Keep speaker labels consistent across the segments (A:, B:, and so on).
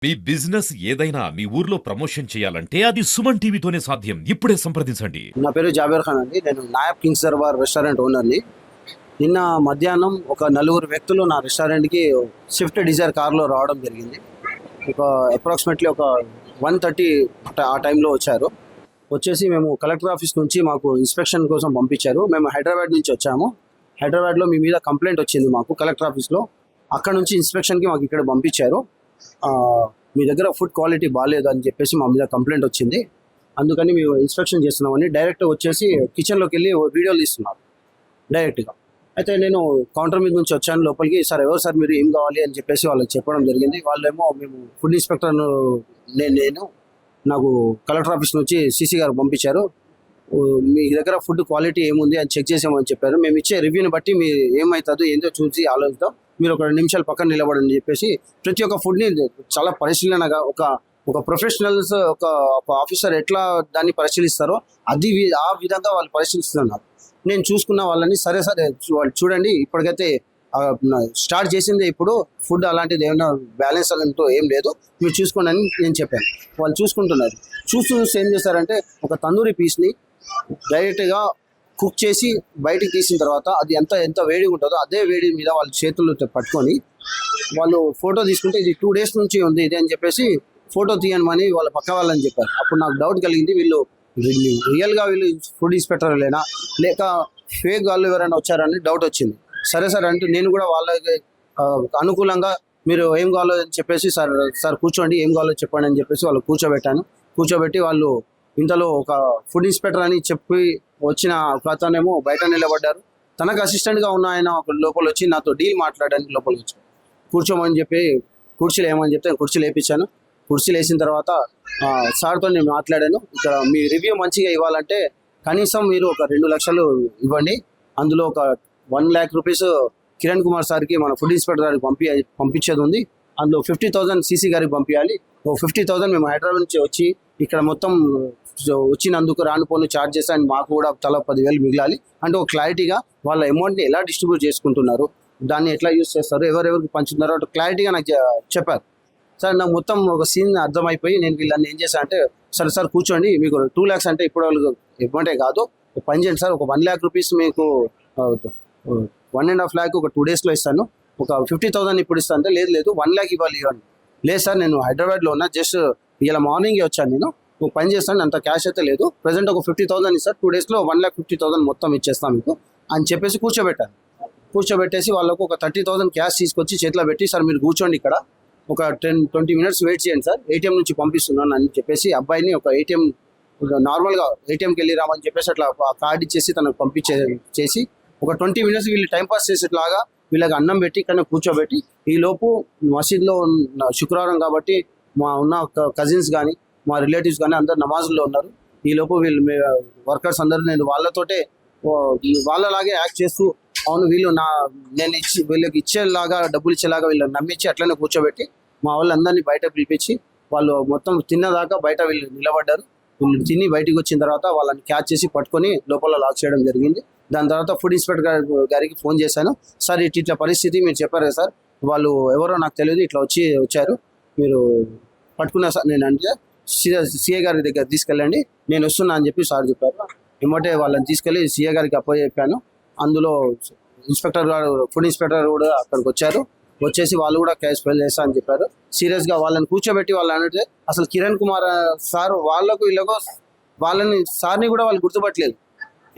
A: మీ business ఏదైనా మీ ఊర్లో promotion చేయాలంటే అది సుమన్ టీవీతోనే సాధ్యం. ఇప్పుడే సంప్రదించండి.
B: నా పేరు జాబేర్ ఖాన్ అండి. నేను నాయబ్ కింగ్స్ దర్బార్ రెస్టారెంట్ ఓనర్ని. నిన్న మధ్యాహ్నం ఒక నలుగురు వ్యక్తులు నా రెస్టారెంట్కి స్విఫ్ట్ డిజైర్ కార్లో రావడం జరిగింది. ఒక అప్రాక్సిమేట్లీ ఒక 1:30 ఆ టైంలో వచ్చారు. వచ్చేసి మేము కలెక్టర్ ఆఫీస్ నుంచి మాకు ఇన్స్పెక్షన్ కోసం పంపించారు. మేము హైదరాబాద్ నుంచి వచ్చాము. హైదరాబాద్లో మీ మీద కంప్లైంట్ వచ్చింది మాకు కలెక్టర్ ఆఫీస్లో. అక్కడ నుంచి ఇన్స్పెక్షన్కి మాకు ఇక్కడ పంపించారు. మీ దగ్గర ఫుడ్ క్వాలిటీ బాగాలేదు అని చెప్పేసి మా మీద కంప్లైంట్ వచ్చింది. అందుకని మేము ఇన్స్పెక్షన్ చేస్తున్నామని డైరెక్ట్ వచ్చేసి కిచెన్లోకి వెళ్ళి వీడియోలు తీస్తున్నారు డైరెక్ట్గా. అయితే నేను కౌంటర్ మీద నుంచి వచ్చాను లోపలికి. సార్ ఎవరు సార్ మీరు, ఏం కావాలి అని చెప్పేసి వాళ్ళకి చెప్పడం జరిగింది. వాళ్ళేమో మేము ఫుడ్ ఇన్స్పెక్టర్ నేను నాకు కలెక్టర్ ఆఫీస్ నుంచి సీసీ గారు పంపించారు. మీ దగ్గర ఫుడ్ క్వాలిటీ ఏముంది అని చెక్ చేసామని చెప్పారు. మేము ఇచ్చే రివ్యూని బట్టి మీరు ఏమవుతుందో ఏందో చూసి ఆలోచిద్దాం, మీరు ఒక 2 నిమిషాలు పక్కన నిలబడని చెప్పేసి ప్రతి ఒక్క ఫుడ్ని చాలా పరిశీలనగా ఒక ప్రొఫెషనల్స్ ఒక ఆఫీసర్ ఎట్లా దాన్ని పరిశీలిస్తారో ఆ విధంగా వాళ్ళు పరిశీలిస్తున్నారు. నేను చూసుకున్న వాళ్ళని సరే వాళ్ళు చూడండి, ఇప్పటికైతే స్టార్ట్ చేసిందే ఇప్పుడు ఫుడ్ అలాంటిది ఏమైనా బ్యాలెన్స్ అంటూ ఏం లేదు, మీరు చూసుకోండి అని నేను చెప్పాను. వాళ్ళు చూసుకుంటున్నారు. చూస్తూ ఏం చేస్తారంటే ఒక తందూరి పీస్ని డైరెక్ట్గా కుక్ చేసి బయటికి తీసిన తర్వాత అది ఎంత వేడిగా ఉంటుందో అదే వేడి మీద వాళ్ళ చేతులు పట్టుకొని వాళ్ళు ఫోటో తీసుకుంటే ఇది 2 days నుంచి ఉంది ఇది అని చెప్పేసి ఫోటో తీయమని వాళ్ళ పక్క వాళ్ళని చెప్పారు. అప్పుడు నాకు డౌట్ కలిగింది, వీళ్ళు రియల్గా వీళ్ళు ఫుడ్ ఇన్స్పెక్టర్ లేనా లేక ఫేక్ వాళ్ళు ఎవరైనా వచ్చారని డౌట్ వచ్చింది. సరే సార్ అంటే నేను కూడా వాళ్ళకి అనుకూలంగా మీరు ఏం కావాలో అని చెప్పేసి సార్ కూర్చోండి, ఏం కావాలో చెప్పండి అని చెప్పేసి వాళ్ళు కూర్చోబెట్టి వాళ్ళు ఇంతలో ఒక ఫుడ్ ఇన్స్పెక్టర్ అని చెప్పి వచ్చిన ఒక అతనేమో బయట నిలబడ్డారు. తనకు అసిస్టెంట్గా ఉన్న ఆయన ఒక లోపల వచ్చి నాతో డీల్ మాట్లాడడానికి లోపల వచ్చారు. కూర్చోమని చెప్పి కుర్చీలు ఏమని చెప్తే కుర్చీలు వేయించాను. కుర్చీలు వేసిన తర్వాత సార్తో నేను మాట్లాడాను. ఇక్కడ మీ రివ్యూ మంచిగా ఇవ్వాలంటే కనీసం మీరు ఒక 2 లక్షలు ఇవ్వండి. అందులో ఒక 1 lakh రూపీస్ కిరణ్ కుమార్ సార్కి మన ఫుడ్ ఇన్స్పెక్టర్ గారికి పంపించేది ఉంది. అందులో 50,000 సీసీ గారికి పంపించాలి. 50,000 మేము హైదరాబాద్ నుంచి వచ్చి ఇక్కడ మొత్తం వచ్చినందుకు రానుపోను ఛార్జ్ చేసి మాకు కూడా తల 10,000 మిగిలాలి అంటే ఒక క్లారిటీగా వాళ్ళ అమౌంట్ని ఎలా డిస్ట్రిబ్యూట్ చేసుకుంటున్నారు, దాన్ని ఎట్లా యూజ్ చేస్తారు, ఎవరెవరికి పంచుతున్నారో అటు క్లారిటీగా నాకు చెప్పారు. సార్ నాకు మొత్తం ఒక సీన్ అర్థమైపోయి నేను వీళ్ళని ఏం చేశాను అంటే సరే సార్ కూర్చోండి, మీకు 2 lakhs అంటే ఇప్పుడు వాళ్ళు ఇవ్వమంటే కాదు, పని చేయండి సార్, ఒక 1 lakh రూపీస్ మీకు 1.5 lakh ఒక 2 daysలో ఇస్తాను, ఒక 50,000 ఇప్పుడు ఇస్తాను అంటే లేదు 1 lakh ఇవ్వాలి. లేదు సార్ నేను హైదరాబాద్లో ఉన్నా, జస్ట్ ఇలా మార్నింగే వచ్చాను, నేను ఒక పని చేస్తాను, అంత క్యాష్ అయితే లేదు, ప్రజెంట్ ఒక 50,000 ఇస్తారు, 2 daysలో 1,50,000 మొత్తం ఇచ్చేస్తాను మీకు అని చెప్పేసి కూర్చోబెట్టేసి వాళ్ళకు ఒక 30,000 క్యాష్ తీసుకొచ్చి చేతిలో పెట్టి సార్ మీరు కూర్చోండి ఇక్కడ ఒక 10-20 minutes వెయిట్ చేయండి సార్, ఏటీఎం నుంచి పంపిస్తున్నాను అని చెప్పేసి అబ్బాయిని ఒక ఏటీఎం నార్మల్గా ఏటీఎంకి వెళ్ళి రామని చెప్పేసి అట్లా కార్డు ఇచ్చేసి తనకు పంపించేసి ఒక 20 minutes వీళ్ళు టైంపాస్ చేసేట్లాగా వీళ్ళకి అన్నం పెట్టి ఇక్కడ కూర్చోబెట్టి ఈ లోపు మసీద్లో శుక్రవారం కాబట్టి మా ఉన్న కజిన్స్ కానీ మా రిలేటివ్స్ కానీ అందరు నమాజుల్లో ఉన్నారు. ఈ లోపు వీళ్ళు వర్కర్స్ అందరూ నేను వాళ్ళలాగే యాక్ట్ చేస్తూ అవును వీళ్ళు నేను వీళ్ళకి ఇచ్చేలాగా డబ్బులు ఇచ్చేలాగా వీళ్ళని నమ్మించి అట్లనే కూర్చోబెట్టి మా వాళ్ళందరినీ బయట పిలిపించి వాళ్ళు మొత్తం తిన్నదాకా బయట వీళ్ళు నిలబడ్డారు. వీళ్ళు తిని బయటికి వచ్చిన తర్వాత వాళ్ళని క్యాచ్ చేసి పట్టుకొని లోపల లాక్ చేయడం జరిగింది. దాని తర్వాత ఫుడ్ ఇన్స్పెక్టర్ గారికి ఫోన్ చేశాను. సార్ ఇట్లా పరిస్థితి మీరు చెప్పారు కదా సార్, వాళ్ళు ఎవరో నాకు తెలియదు ఇట్లా వచ్చారు, మీరు పట్టుకున్నా సార్, నేను అంటే సిఏ గారి దగ్గర తీసుకెళ్ళండి నేను వస్తున్నా అని చెప్పి సార్ చెప్పారు. ఏమంటే వాళ్ళని తీసుకెళ్ళి సిఏ గారికి చెప్పాను. అందులో ఇన్స్పెక్టర్ గారు ఫుడ్ ఇన్స్పెక్టర్ కూడా అక్కడికి వచ్చేసి వాళ్ళు కూడా కేసు ఫైల్ చేస్తా అని చెప్పారు. సీరియస్గా వాళ్ళని కూర్చోబెట్టి వాళ్ళు అంటే అసలు కిరణ్ కుమార్ సార్ వాళ్ళని సార్ని కూడా వాళ్ళు గుర్తుపట్టలేదు.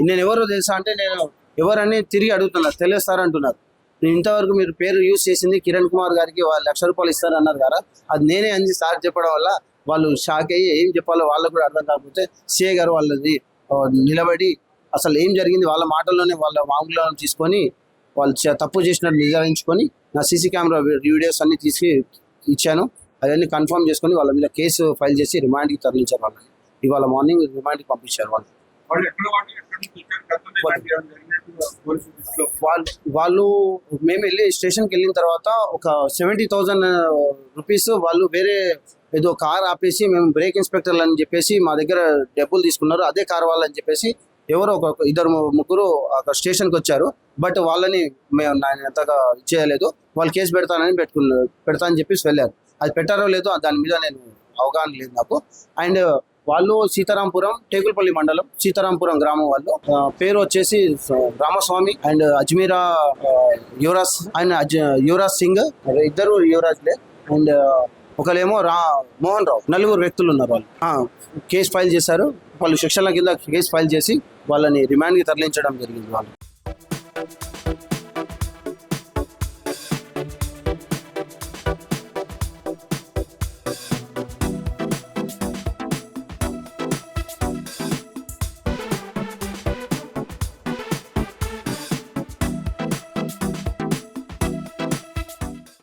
B: నేను ఎవరో తెలుసా అంటే నేను ఎవరని తిరిగి అడుగుతున్నారు, తెలియదు సార్ అంటున్నారు. నేను ఇంతవరకు మీరు పేరు యూజ్ చేసింది కిరణ్ కుమార్ గారికి 1 lakh రూపాయలు ఇస్తారన్నారు కదా, అది నేనే అని సార్ చెప్పడం వల్ల వాళ్ళు షాక్ అయ్యి ఏం చెప్పాలో వాళ్ళకు కూడా అర్థం కాకపోతే సిఏ గారు వాళ్ళది నిలబడి అసలు ఏం జరిగింది వాళ్ళ మాటల్లోనే వాళ్ళ వాంగ్మూలం తీసుకొని వాళ్ళు తప్పు చేసినట్టు నిర్ధారించుకొని నా సీసీ కెమెరా వీడియోస్ అన్ని తీసి ఇచ్చాను. అవన్నీ కన్ఫర్మ్ చేసుకొని వాళ్ళ మీద కేసు ఫైల్ చేసి రిమాండ్కి తరలించారు. వాళ్ళని ఇవాళ మార్నింగ్ రిమాండ్కి పంపించారు. వాళ్ళు మేము వెళ్ళి స్టేషన్కి వెళ్ళిన తర్వాత ఒక 70,000 రూపీస్ వాళ్ళు వేరే ఏదో కార్ ఆపేసి మేము బ్రేక్ ఇన్స్పెక్టర్లు అని చెప్పేసి మా దగ్గర డబ్బులు తీసుకున్నారు. అదే కార్ వాళ్ళని చెప్పేసి ఎవరో ఒక 2-3 అక్కడ స్టేషన్కి వచ్చారు. బట్ వాళ్ళని మేము అంతగా చేయలేదు, వాళ్ళు కేసు పెడతానని పెడతానని చెప్పేసి వెళ్ళారు. అది పెట్టారో లేదో దాని మీద నేను అవగాహన లేదు నాకు. అండ్ వాళ్ళు సీతారాంపురం టేకులపల్లి మండలం సీతారాంపురం గ్రామం వాళ్ళు. పేరు వచ్చేసి రామస్వామి అండ్ అజ్మీరా యువరాజ్ అండ్ యువరాజ్ సింగ్, ఇద్దరు యువరాజ్లే. అండ్ ఒకలేమో మోహన్ రావు. నలుగురు వ్యక్తులు ఉన్నారు వాళ్ళు. కేసు ఫైల్ చేశారు. వాళ్ళు సెక్షన్ల కింద కేసు ఫైల్ చేసి వాళ్ళని రిమాండ్కి తరలించడం జరిగింది వాళ్ళు.